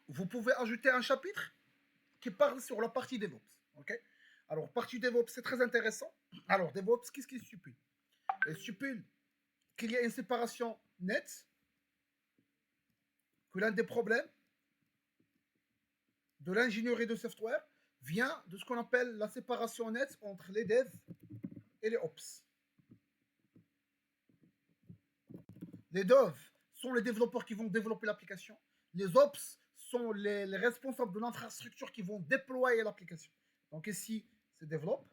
vous pouvez ajouter un chapitre qui parle sur la partie DevOps. Okay, alors, partie DevOps, c'est très intéressant. Alors, DevOps, qu'est-ce qui stipule? Il stipule qu'il y a une séparation nette, que l'un des problèmes de l'ingénierie de software vient de ce qu'on appelle la séparation nette entre les devs et les ops. Les devs sont les développeurs qui vont développer l'application. Les ops sont les responsables de l'infrastructure qui vont déployer l'application. Donc ici, c'est develop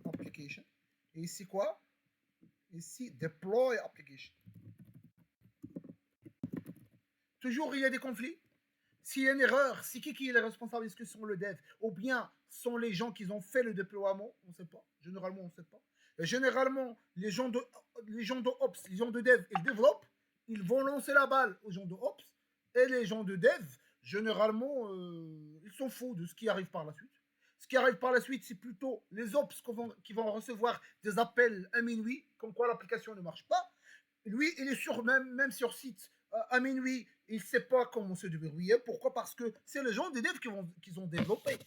application. Et ici quoi? Ici, deploy application. Toujours, il y a des conflits. S'il y a une erreur, c'est qui est le responsable? Est-ce que ce sont le dev ou bien sont les gens qui ont fait le déploiement? On ne sait pas. Généralement, on ne sait pas. Et généralement, les gens de ops, les gens de dev, ils développent, ils vont lancer la balle aux gens de ops, et les gens de dev, généralement, ils sont fous de ce qui arrive par la suite. Ce qui arrive par la suite, c'est plutôt les ops qui vont recevoir des appels à minuit, comme quoi l'application ne marche pas. Lui, il est sur, même sur site à minuit, il ne sait pas comment se débrouiller. Pourquoi? Parce que c'est les gens des devs qui ont développé.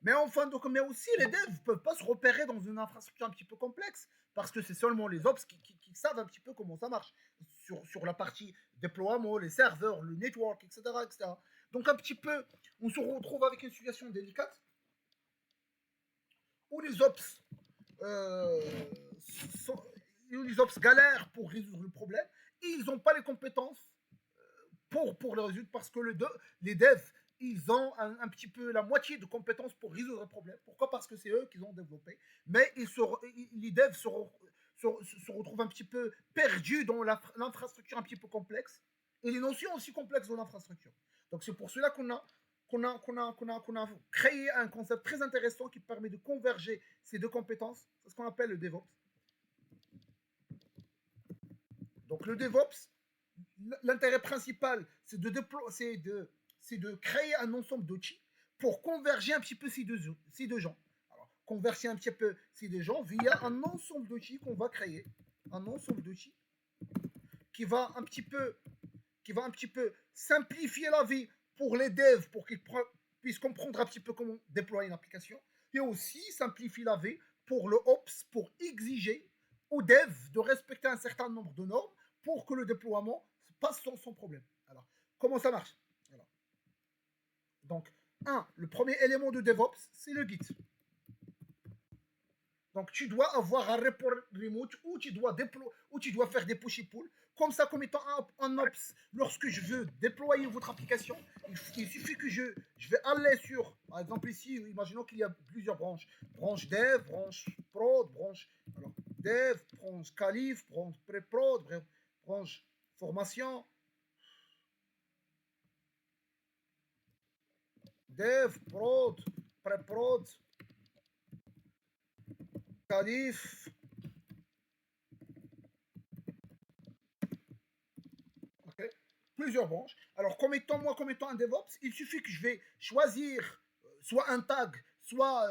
Mais enfin, donc, mais aussi les devs ne peuvent pas se repérer dans une infrastructure un petit peu complexe, parce que c'est seulement les ops qui savent un petit peu comment ça marche sur la partie déploiement, les serveurs, le network, etc., etc. Donc un petit peu, on se retrouve avec une situation délicate où les ops sont, les ops galèrent pour résoudre le problème, et ils n'ont pas les compétences pour le résoudre, parce que les devs, ils ont un petit peu la moitié de compétences pour résoudre le problème. Pourquoi? Parce que c'est eux qui l'ont développé. Mais les devs se retrouvent un petit peu perdus dans l'infrastructure un petit peu complexe, et les notions aussi complexes de l'infrastructure. Donc c'est pour cela qu'on a créé un concept très intéressant qui permet de converger ces deux compétences. C'est ce qu'on appelle le DevOps. Donc le DevOps, l'intérêt principal, c'est de créer un ensemble d'outils pour converger un petit peu ces deux gens. Alors, converger un petit peu ces deux gens via un ensemble d'outils qu'on va créer. Un ensemble d'outils qui va un petit peu simplifier la vie pour les devs, pour qu'ils puissent comprendre un petit peu comment déployer une application, et aussi simplifier la vie pour le Ops, pour exiger aux devs de respecter un certain nombre de normes pour que le déploiement passe sans problème. Alors, comment ça marche? Alors, donc, le premier élément de DevOps, c'est le Git. Donc, tu dois avoir un report remote où tu dois faire des push et pull. Comme ça, comme étant un ops, lorsque je veux déployer votre application, il suffit que je vais aller sur, par exemple ici, imaginons qu'il y a plusieurs branches. Branche dev, branche prod, branche dev, branche qualif, branche pré-prod, branche formation. Dev, prod, pré-prod, qualif. Okay. Plusieurs branches. Alors, comme étant un DevOps, il suffit que je vais choisir soit un tag, soit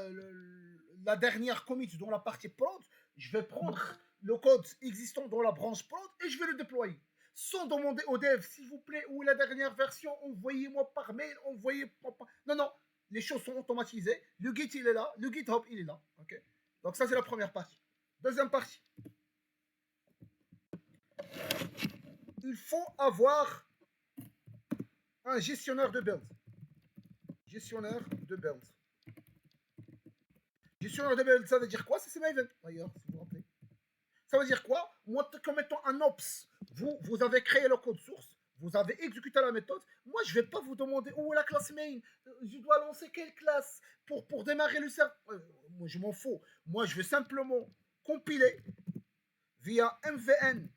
la dernière commit dans la partie prod. Je vais prendre le code existant dans la branche prod et je vais le déployer. Sans demander au dev, s'il vous plaît, où est la dernière version, envoyez-moi par mail, envoyez-moi par... Non, non, les choses sont automatisées. Le Git, il est là. Le GitHub, il est là. Okay. Donc ça, c'est la première partie. Deuxième partie. Il faut avoir un gestionnaire de build. Gestionnaire de build. Gestionnaire de build, ça veut dire quoi? C'est Maven, d'ailleurs, si vous vous rappelez. Ça veut dire quoi? Moi, comme étant un ops, vous avez créé le code source, vous avez exécuté la méthode. Moi, je ne vais pas vous demander où est la classe main. Je dois lancer quelle classe pour démarrer le serveur. Moi, je m'en fous. Moi, je vais simplement compiler via MVN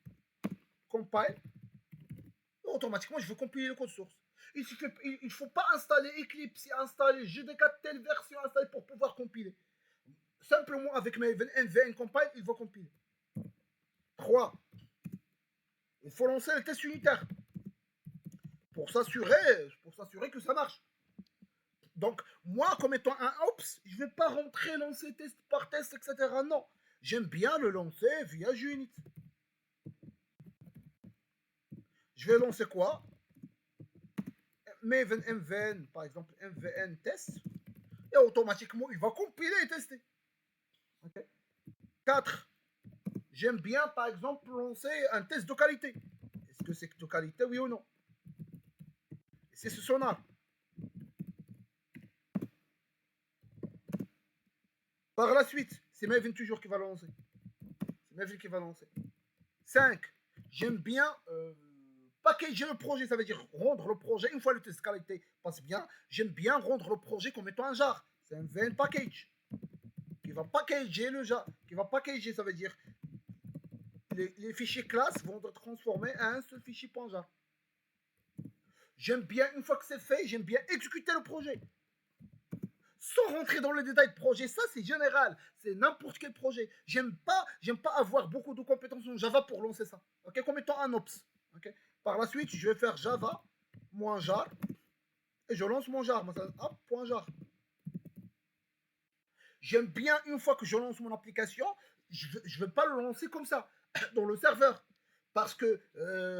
compile. Automatiquement, je vais compiler le code source. Il ne faut pas installer Eclipse, installer GDK telle version installée pour pouvoir compiler. Simplement avec Maven MVN compile, il va compiler. 3. Il faut lancer le test unitaire pour s'assurer que ça marche. Donc, moi, comme étant un ops, je ne vais pas rentrer, lancer test par test, etc. Non. J'aime bien le lancer via Unit. Je je vais lancer quoi? Maven MVN, par exemple, MVN test, et automatiquement, il va compiler et tester. Okay. 4. J'aime bien, par exemple, lancer un test de qualité. Est-ce que c'est de qualité, oui ou non? C'est ce sonar. Par la suite, c'est Maven toujours qui va lancer. C'est Maven qui va lancer. 5. J'aime bien packager le projet, ça veut dire rendre le projet, une fois le test qualité passe bien, j'aime bien rendre le projet comme étant un jar. C'est un VN package qui va packager le jar, qui va packager, ça veut dire les fichiers classes vont être transformés en un seul fichier .jar. J'aime bien, une fois que c'est fait, j'aime bien exécuter le projet. Sans rentrer dans le détail de projet, ça c'est général, c'est n'importe quel projet. J'aime pas avoir beaucoup de compétences en Java pour lancer ça. Ok, comme étant un ops. Okay. Par la suite, je vais faire Java -jar et je lance mon jar. .jar. J'aime bien, une fois que je lance mon application, je ne vais pas le lancer comme ça dans le serveur, parce que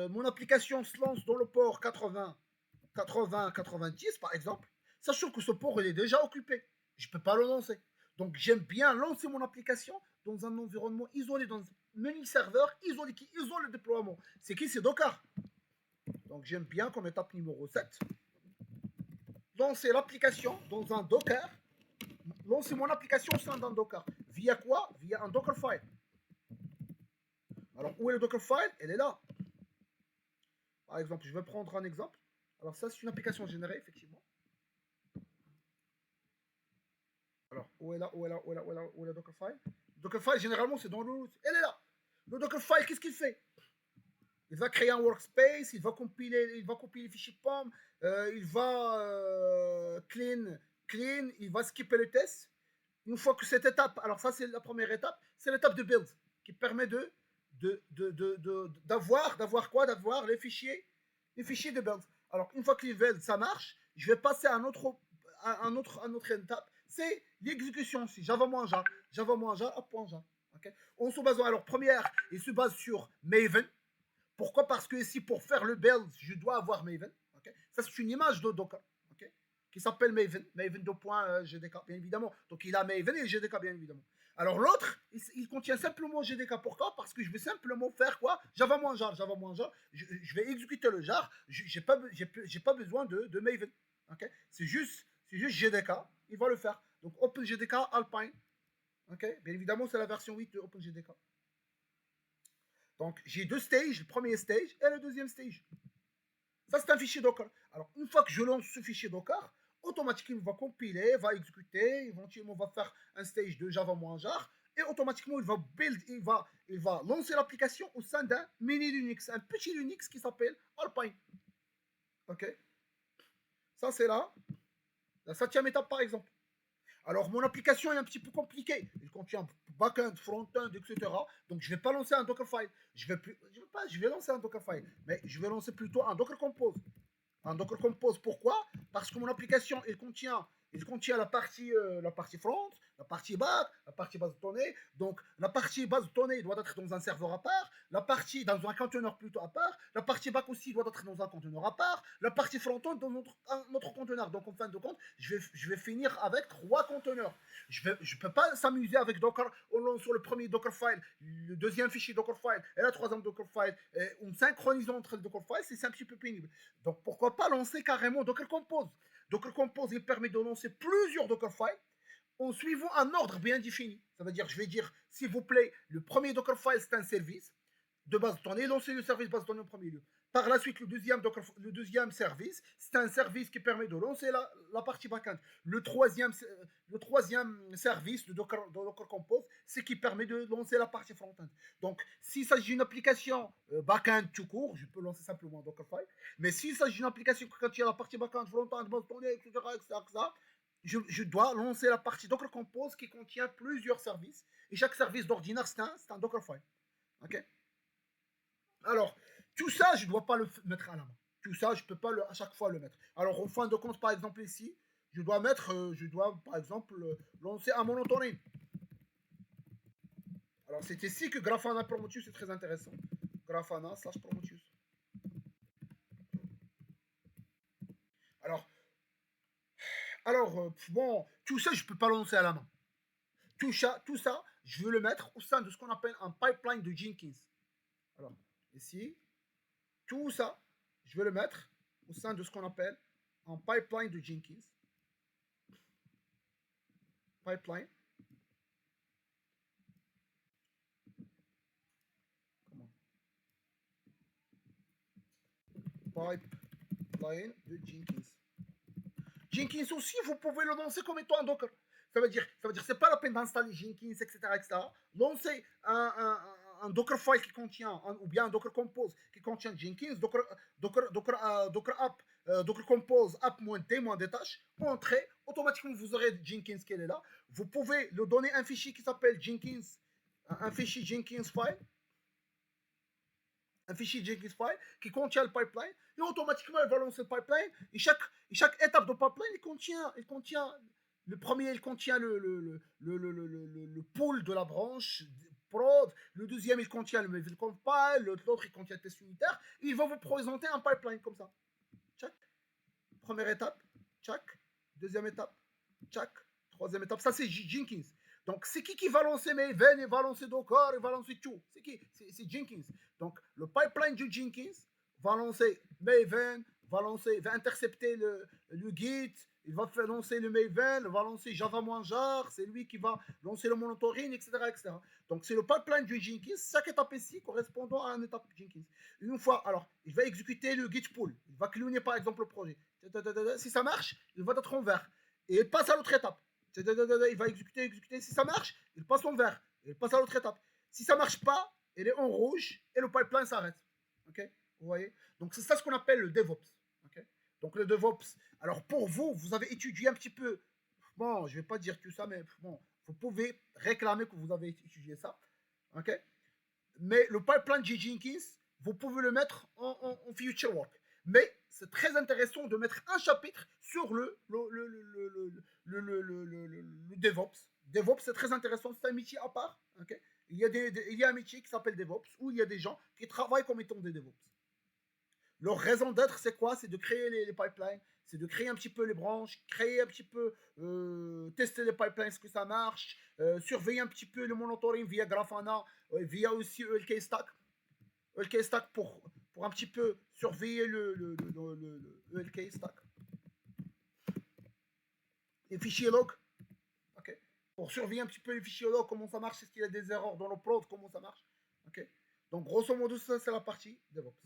mon application se lance dans le port 90 par exemple, sachant que ce port il est déjà occupé. Je ne peux pas le lancer. Donc j'aime bien lancer mon application dans un environnement isolé, dans un menu serveur isolé qui isole le déploiement. C'est qui? C'est Docker. Donc j'aime bien comme étape numéro 7, lancer l'application dans un Docker, lancer mon application au sein d'un Docker. Via quoi? Via un Dockerfile. Alors où est le Dockerfile? Elle est là. Par exemple, je vais prendre un exemple. Alors ça c'est une application générée effectivement. Alors, où est là, où est là, où est là, où est là, où est le Dockerfile? Le Dockerfile, généralement, c'est dans le root. Elle est là. Le Dockerfile, qu'est-ce qu'il fait? Il va créer un workspace, il va compiler les fichiers POM, il va clean, il va skipper le test. Une fois que cette étape, alors ça c'est la première étape, c'est l'étape de build qui permet d'avoir quoi? D'avoir les fichiers de build. Alors une fois que les builds ça marche, je vais passer à un autre étape, c'est l'exécution. Si Java -jar, Java -jar, .jar. Okay. On se base, alors première, il se base sur Maven. Pourquoi? Parce que ici, pour faire le build, je dois avoir Maven. Okay. Ça, c'est une image de Docker okay, qui s'appelle Maven. Maven 2.gdk, bien évidemment. Donc, il a Maven et GDK, bien évidemment. Alors, l'autre, il contient simplement GDK. Pourquoi? Parce que je vais simplement faire quoi? Java -jar. Java -jar. Je vais exécuter le jar. Je n'ai pas besoin de Maven. Okay. C'est juste GDK. Il va le faire. Donc, OpenGDK Alpine. Okay. Bien évidemment, c'est la version 8 de OpenGDK. Donc, j'ai deux stages, le premier stage et le deuxième stage. Ça, c'est un fichier Docker. Alors, une fois que je lance ce fichier Docker, automatiquement, il va compiler, va exécuter, éventuellement, va faire un stage de Java -jar, et automatiquement, il va lancer l'application au sein d'un mini Linux, un petit Linux qui s'appelle Alpine. OK? Ça, c'est la 7e étape, par exemple. Alors, mon application est un petit peu compliquée. Il contient backend, front-end, etc. Donc, je ne vais pas lancer un Dockerfile. Je vais lancer un Dockerfile, mais je vais lancer plutôt un Docker Compose. Un Docker Compose, pourquoi? Parce que mon application, il contient la partie front, la partie back, la partie base de données. Donc, la partie base de données doit être dans un serveur à part, la partie dans un conteneur plutôt à part, la partie back aussi doit être dans un conteneur à part, la partie front-end dans notre conteneur. Donc, en fin de compte, je vais finir avec 3 conteneurs. Je ne peux pas s'amuser avec Docker. On lance sur le premier Dockerfile, le deuxième fichier Dockerfile et la troisième Dockerfile. En synchronisant entre les Dockerfiles, c'est un petit peu pénible. Donc, pourquoi pas lancer carrément Docker Compose? Docker Compose, il permet de lancer plusieurs Dockerfiles en suivant un ordre bien défini. Ça veut dire, je vais dire, s'il vous plaît, le premier Dockerfile, c'est un service de base de données, lancer le service base de données en premier lieu. Par la suite, le deuxième service, c'est un service qui permet de lancer la partie backend. Le troisième service de Docker Compose, c'est qui permet de lancer la partie front-end. Donc, s'il s'agit d'une application backend tout court, je peux lancer simplement Dockerfile. Mais s'il s'agit d'une application qui contient la partie backend, front-end, base de données, etc., je dois lancer la partie Docker Compose qui contient plusieurs services. Et chaque service d'ordinaire, c'est un Dockerfile. OK? Alors, tout ça, je ne dois pas le mettre à la main. Tout ça, je ne peux pas à chaque fois le mettre. Alors, en fin de compte, par exemple, ici, je dois, par exemple, lancer un monitoring. Alors, c'est ici que Grafana Prometheus est très intéressant. Grafana /Prometheus. Alors, bon, tout ça, je ne peux pas l'annoncer à la main. Tout ça, je veux le mettre au sein de ce qu'on appelle un pipeline de Jenkins. Alors, ici, tout ça, je vais le mettre au sein de ce qu'on appelle un pipeline de Jenkins. Pipeline. Comment? Pipeline de Jenkins. Jenkins aussi, vous pouvez le lancer comme étant un Docker. C'est pas la peine d'installer Jenkins, etc. Lancer un Dockerfile qui contient, ou bien un Docker Compose qui contient Jenkins, Docker App, Docker Compose, app-t, tâches, entrez, automatiquement vous aurez Jenkins qui est là. Vous pouvez le donner un fichier qui s'appelle Jenkins, un fichier Jenkins file, un fichier Jenkins file qui contient le pipeline, et automatiquement il va lancer le pipeline, et chaque étape de pipeline, il contient le premier, il contient le pool de la branche prod, le deuxième, il contient le maven compile, l'autre, il contient le test unitaire, et il va vous présenter un pipeline comme ça. Check. Première étape, check. Deuxième étape, check. Troisième étape, ça c'est Jenkins. Donc, c'est qui va lancer Maven, il va lancer Docker, il va lancer tout. C'est qui? C'est Jenkins. Donc, le pipeline de Jenkins va lancer Maven, va intercepter le Git, il va faire lancer le Maven, il va lancer Java-jar, c'est lui qui va lancer le monitoring, etc. Donc, c'est le pipeline de Jenkins. Chaque étape ici correspondant à une étape Jenkins. Une fois, alors, il va exécuter le Git pull. Il va cloner, par exemple, le projet. Si ça marche, il va être en vert. Et il passe à l'autre étape. Il va exécuter. Si ça marche, il passe en vert. Il passe à l'autre étape. Si ça marche pas, il est en rouge et le pipeline s'arrête. Ok? Vous voyez? Donc c'est ça ce qu'on appelle le DevOps. Ok? Donc le DevOps. Alors pour vous, vous avez étudié un petit peu. Bon, je vais pas dire tout ça, mais bon, vous pouvez réclamer que vous avez étudié ça. Ok? Mais le pipeline de Jenkins, vous pouvez le mettre en future work. Mais c'est très intéressant de mettre un chapitre sur le DevOps. DevOps, c'est très intéressant, c'est un métier à part. Okay? Il y a un métier qui s'appelle DevOps, où il y a des gens qui travaillent comme étant des DevOps. Leur raison d'être, c'est quoi? C'est de créer les pipelines, c'est de créer un petit peu les branches, créer un petit peu, tester les pipelines, est-ce que ça marche, surveiller un petit peu le monitoring via Grafana, via aussi ELK Stack. ELK Stack pour un petit peu surveiller le ELK Stack. Les fichiers log, okay, pour surveiller un petit peu les fichiers log, comment ça marche, est-ce qu'il y a des erreurs dans le prod, comment ça marche. Okay. Donc grosso modo, ça c'est la partie DevOps.